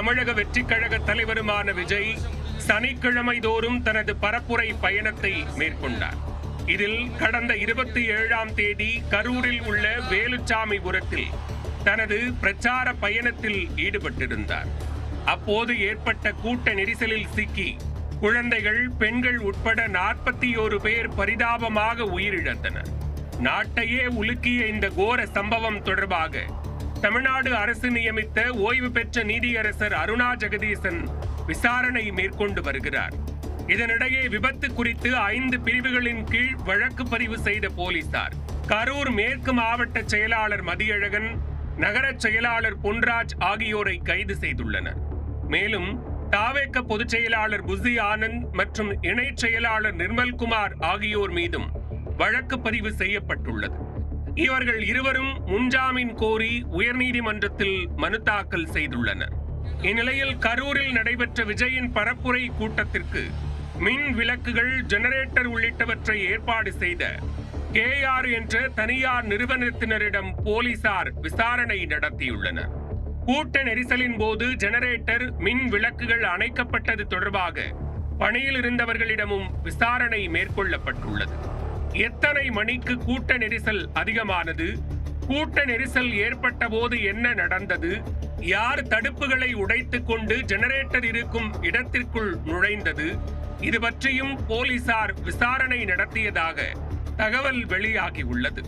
தமிழக வெற்றிக் கழக தலைவருமான விஜய் சனிக்கிழமை தோறும் தனது பரப்புரை பயணத்தை மேற்கொண்டார். இதில் கடந்த 27ஆம் தேதி கரூரில் உள்ள வேலுச்சாமிபுரத்தில் தனது பிரச்சார பயணத்தில் ஈடுபட்டிருந்தார். அப்போது ஏற்பட்ட கூட்ட நெரிசலில் சிக்கி குழந்தைகள், பெண்கள் உட்பட 41 பேர் பரிதாபமாக உயிரிழந்தனர். நாட்டையே உலுக்கிய இந்த கோர சம்பவம் தொடர்பாக தமிழ்நாடு அரசு நியமித்த ஓய்வு பெற்ற நீதியரசர் அருணா ஜெகதீசன் விசாரணை மேற்கொண்டு வருகிறார். இதனிடையே விபத்து குறித்து 5 பிரிவுகளின் கீழ் வழக்கு பதிவு செய்த போலீசார் கரூர் மேற்கு மாவட்ட செயலாளர் மதியழகன், நகர செயலாளர் பொன்ராஜ் ஆகியோரை கைது செய்துள்ளனர். மேலும் தாவேக பொதுச் செயலாளர் புசி ஆனந்த் மற்றும் இணை செயலாளர் நிர்மல்குமார் ஆகியோர் மீதும் வழக்கு பதிவு செய்யப்பட்டுள்ளது. இவர்கள் இருவரும் முன்ஜாமீன் கோரி உயர்நீதிமன்றத்தில் மனு தாக்கல் செய்துள்ளனர். இந்நிலையில் கரூரில் நடைபெற்ற விஜயின் பரப்புரை கூட்டத்திற்கு மின் விளக்குகள், ஜெனரேட்டர் உள்ளிட்டவற்றை ஏற்பாடு செய்த KR என்ற தனியார் நிறுவனத்தினரிடம் போலீசார் விசாரணை நடத்தியுள்ளனர். கூட்ட நெரிசலின் போது ஜெனரேட்டர், மின் விளக்குகள் அணைக்கப்பட்டது தொடர்பாக பணியில் இருந்தவர்களிடமும் விசாரணை மேற்கொள்ளப்பட்டுள்ளது. எத்தனை மணிக்கு கூட்ட நெரிசல் அதிகமானது, கூட்ட நெரிசல் ஏற்பட்ட போது என்ன நடந்தது, யார் தடுப்புகளை உடைத்துக் கொண்டு ஜெனரேட்டர் இருக்கும் இடத்திற்குள் நுழைந்தது, இது பற்றியும் போலீசார் விசாரணை நடத்தியதாக தகவல் வெளியாகியுள்ளது.